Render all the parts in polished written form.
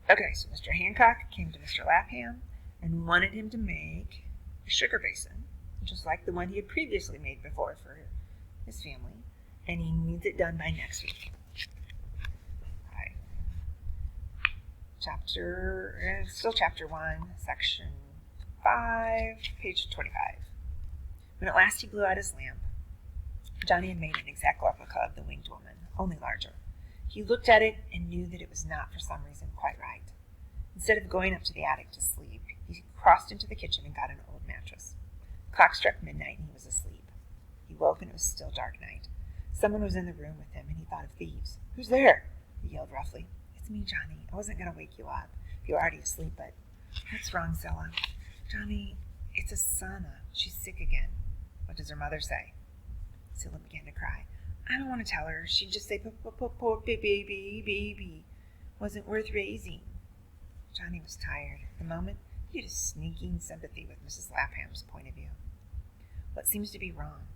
Okay, so Mr. Hancock came to Mr. Lapham and wanted him to make a sugar basin, just like the one he had previously made before for his family, and he needs it done by next week. Right. Chapter 1, section 5, page 25. When at last he blew out his lamp, Johnny had made an exact replica of the winged woman, only larger. He looked at it and knew that it was not, for some reason, quite right. Instead of going up to the attic to sleep, he crossed into the kitchen and got an old mattress. The clock struck midnight and he was asleep. He woke and it was still dark night. Someone was in the room with him and he thought of thieves. "Who's there?" he yelled roughly. "It's me, Johnny. I wasn't going to wake you up if you were already asleep, but..." "What's wrong, Zilla?" "Johnny, it's Asana. She's sick again." "What does her mother say?" Zilla began to cry. "I don't want to tell her. She'd just say, poor baby. Wasn't worth raising." Johnny was tired. At the moment, he had a sneaking sympathy with Mrs. Lapham's point of view. "What seems to be wrong?"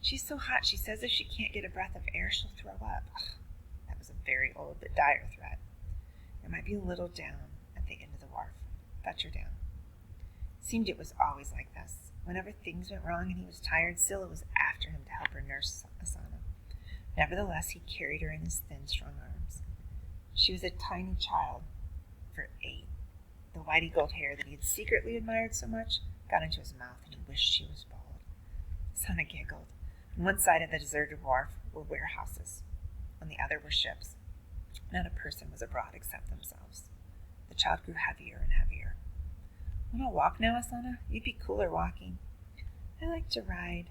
"She's so hot, she says if she can't get a breath of air, she'll throw up." Ugh, that was a very old but dire threat. There might be a little down at the end of the wharf. Fetch her down. It seemed it was always like this. Whenever things went wrong and he was tired, Scylla was after him to help her nurse Asana. Nevertheless, he carried her in his thin, strong arms. She was a tiny child for 8. The whitey gold hair that he had secretly admired so much got into his mouth and he wished she was bald. Asana giggled. On one side of the deserted wharf were warehouses. On the other were ships. Not a person was abroad except themselves. The child grew heavier and heavier. "Want to walk now, Asana? You'd be cooler walking." "I like to ride."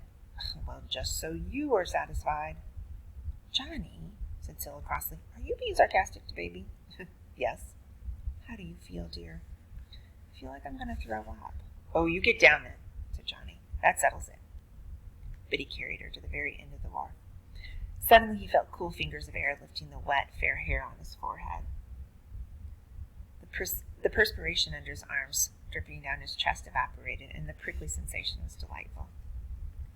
"Well, just so you are satisfied." "Johnny," said Scylla crossly, "are you being sarcastic to baby?" "Yes." "How do you feel, dear?" "I feel like I'm going to throw up." "Oh, you get down then," said Johnny. "That settles it." But he carried her to the very end of the wharf. Suddenly he felt cool fingers of air lifting the wet, fair hair on his forehead. The perspiration under his arms dripping down his chest evaporated, and the prickly sensation was delightful.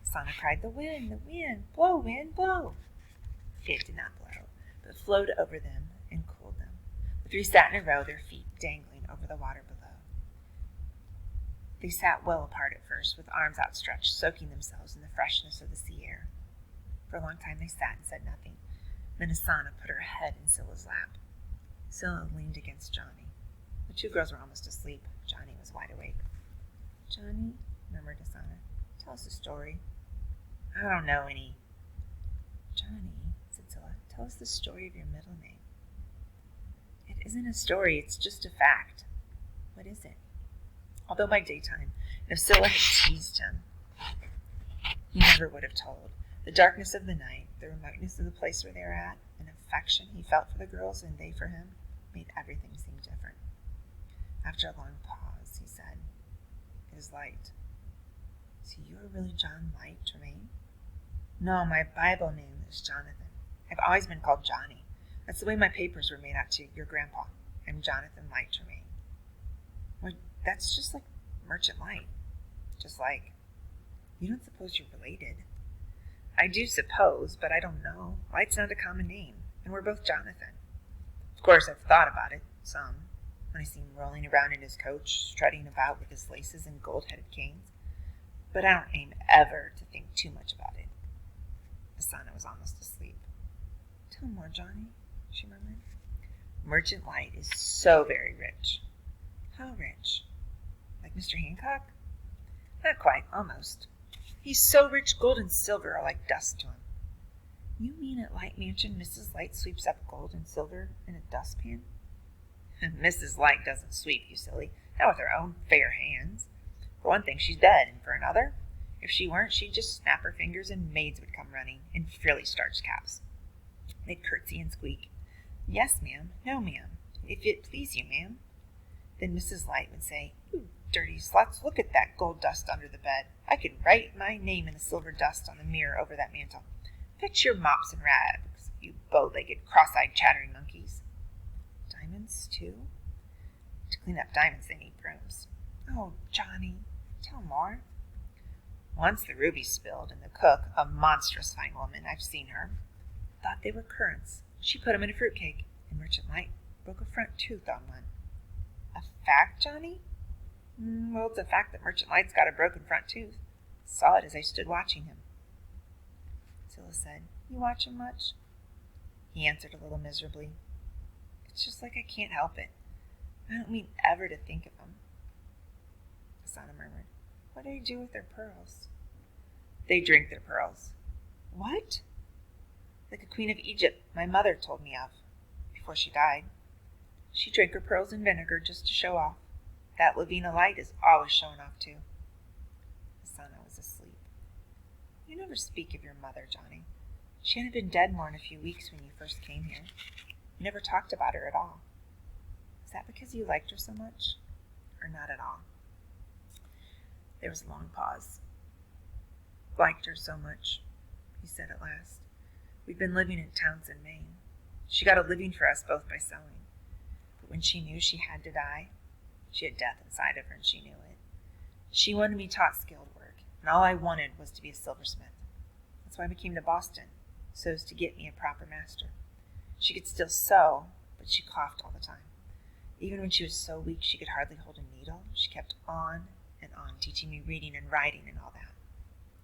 Asana cried, "The wind, the wind! Blow, wind, blow!" It did not blow, but flowed over them and cooled them. The 3 sat in a row, their feet dangling over the water below. They sat well apart at first, with arms outstretched, soaking themselves in the freshness of the sea air. For a long time they sat and said nothing. Then Asana put her head in Scylla's lap. Scylla leaned against Johnny. The 2 girls were almost asleep. Johnny was wide awake. "Johnny," murmured Asana, "tell us a story." "I don't know any." "Johnny," said Scylla, "tell us the story of your middle name." "It isn't a story, it's just a fact." "What is it?" Although by daytime, if Scylla had teased him, he never would have told. The darkness of the night, the remoteness of the place where they were at, an affection he felt for the girls and they for him, made everything seem different. After a long pause, he said, "It is Light." "So you are really John Light, Tremain?" "No, my Bible name is Jonathan. I've always been called Johnny. That's the way my papers were made out to your grandpa. I'm Jonathan Light Tremain." "Well, that's just like Merchant Light. Just like... You don't suppose you're related?" "I do suppose, but I don't know. Light's not a common name, and we're both Jonathan. Of course, I've thought about it, some, when I see him rolling around in his coach, strutting about with his laces and gold-headed canes. But I don't aim ever to think too much about it." Asana was almost asleep. "Tell more, Johnny," she murmured. "Merchant Light is so very rich." "How rich? Like Mr. Hancock?" "Not quite, almost. He's so rich gold and silver are like dust to him." "You mean at Light Mansion Mrs. Light sweeps up gold and silver in a dustpan?" "Mrs. Light doesn't sweep, you silly. Not with her own fair hands. For one thing, she's dead, and for another, if she weren't, she'd just snap her fingers and maids would come running in frilly starched caps. They'd curtsy and squeak, 'Yes, ma'am. No, ma'am. If it please you, ma'am.' Then Mrs. Light would say, 'You dirty sluts, look at that gold dust under the bed. I could write my name in the silver dust on the mirror over that mantel. Fetch your mops and rags, you bow-legged, cross-eyed, chattering monkeys.' Diamonds, too? To clean up diamonds, they need brooms." "Oh, Johnny, tell more." "Once the rubies spilled, and the cook, a monstrous fine woman, I've seen her, thought they were currants. She put 'em in a fruitcake, and Merchant Light Broke a front tooth on one. A fact, Johnny? Well, it's a fact that Merchant Light's got a broken front tooth. Saw it as I stood watching him. Zilla said, You watch him much? He answered a little miserably. It's just like I can't help it. I don't mean ever to think of him. Asana murmured, What do they do with their pearls? They drink their pearls. What? Like a queen of Egypt my mother told me of, before she died. She drank her pearls in vinegar just to show off. That Lavina Light is always showing off too. Asana was asleep. You never speak of your mother, Johnny. She hadn't been dead more than a few weeks when you first came here. You never talked about her at all. Is that because you liked her so much? Or not at all? There was a long pause. Liked her so much, he said at last. We'd been living in Townsend, Maine. She got a living for us both by sewing. But when she knew she had to die, she had death inside of her and she knew it. She wanted me taught skilled work, and all I wanted was to be a silversmith. That's why I came to Boston, so as to get me a proper master. She could still sew, but she coughed all the time. Even when she was so weak she could hardly hold a needle, she kept on and on, teaching me reading and writing and all that.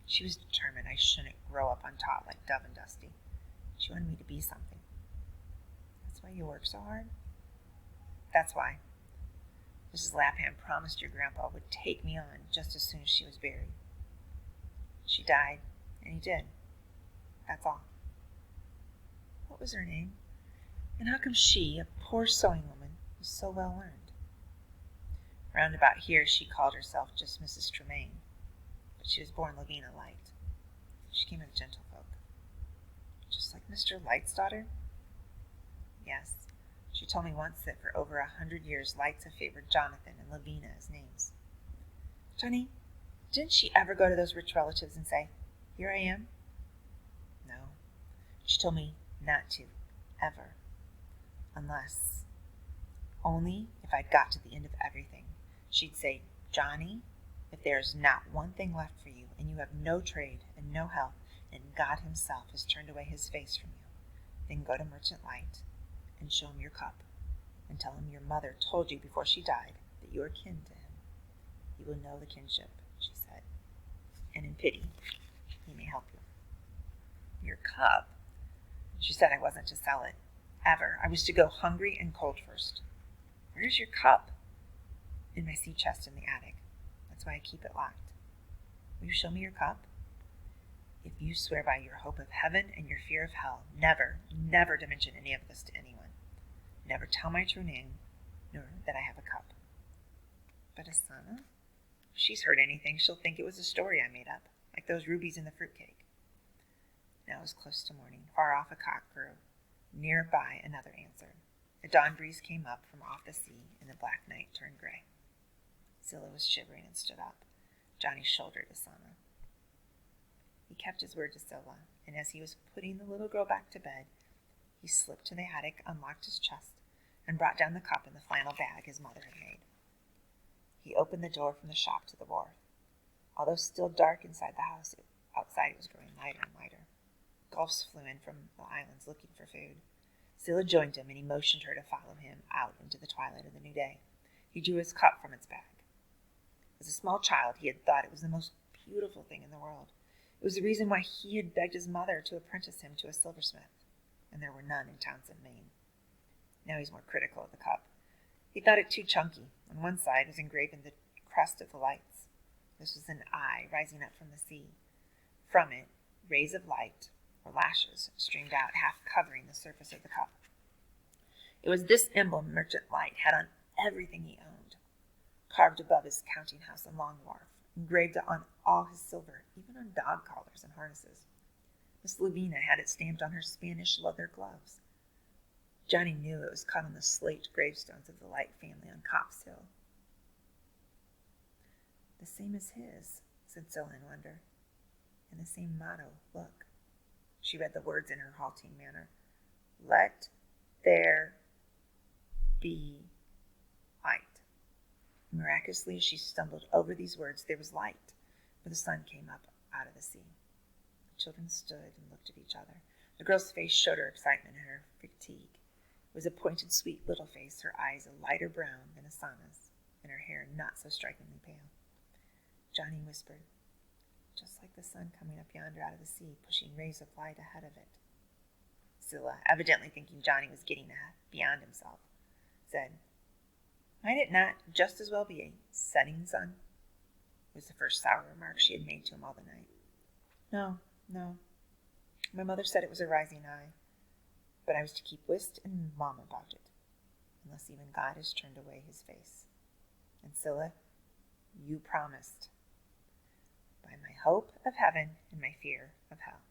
She was determined I shouldn't grow up untaught like Dove and Dusty. She wanted me to be something. That's why you work so hard? That's why. Mrs. Lapham promised your grandpa would take me on just as soon as she was buried. She died, and he did. That's all. What was her name? And how come she, a poor sewing woman, was so well learned? Round about here she called herself just Mrs. Tremain, but she was born Lavina Light. She came of gentlefolk. Just like Mr. Light's daughter? Yes. She told me once that for over 100 years Lights have favored Jonathan and Lavina as names. Johnny, didn't she ever go to those rich relatives and say, Here I am? No. She told me not to, ever. Unless, only if I'd got to the end of everything. She'd say, Johnny, if there is not one thing left for you, and you have no trade and no health, and God himself has turned away his face from you, then go to Merchant Light and show him your cup, and tell him your mother told you before she died that you are kin to him. He will know the kinship, she said, and in pity he may help you. Your cup? She said I wasn't to sell it, ever. I was to go hungry and cold first. Where's your cup? In my sea chest in the attic. That's why I keep it locked. Will you show me your cup? If you swear by your hope of heaven and your fear of hell, never, never to mention any of this to anyone. Never tell my true name, nor that I have a cup. But Asana, if she's heard anything, she'll think it was a story I made up, like those rubies in the fruitcake. Now it was close to morning. Far off a cock crew. Nearby another answered. A dawn breeze came up from off the sea, and the black night turned gray. Zilla was shivering and stood up. Johnny shouldered Asana. He kept his word to Zilla, and as he was putting the little girl back to bed, he slipped to the attic, unlocked his chest, and brought down the cup in the flannel bag his mother had made. He opened the door from the shop to the wharf. Although still dark inside the house, outside it was growing lighter and lighter. Gulfs flew in from the islands looking for food. Zilla joined him, and he motioned her to follow him out into the twilight of the new day. He drew his cup from its bag. As a small child, he had thought it was the most beautiful thing in the world. It was the reason why he had begged his mother to apprentice him to a silversmith, and there were none in Townsend, Maine. Now he's more critical of the cup. He thought it too chunky. On one side was engraven the crest of the lights. This was an eye rising up from the sea. From it, rays of light, or lashes, streamed out, half covering the surface of the cup. It was this emblem Merchant Light had on everything he owned, carved above his counting house and long wharf, engraved on all his silver, even on dog collars and harnesses. Miss Lavina had it stamped on her Spanish leather gloves. Johnny knew it was cut on the slate gravestones of the Light family on Copp's Hill. The same as his, said Zilla in wonder, and the same motto, look. She read the words in her halting manner. Let there be light. Miraculously, as she stumbled over these words, there was light, for the sun came up out of the sea. The children stood and looked at each other. The girl's face showed her excitement and her fatigue. It was a pointed, sweet little face, her eyes a lighter brown than Asana's, and her hair not so strikingly pale. Johnny whispered, "Just like the sun coming up yonder out of the sea, pushing rays of light ahead of it." Scylla, evidently thinking Johnny was getting beyond himself, said, "Might it not just as well be a setting sun?" It was the first sour remark she had made to him all the night. No. My mother said it was a rising eye, but I was to keep whist and mum about it, unless even God has turned away his face. And Scylla, you promised. By my hope of heaven and my fear of hell.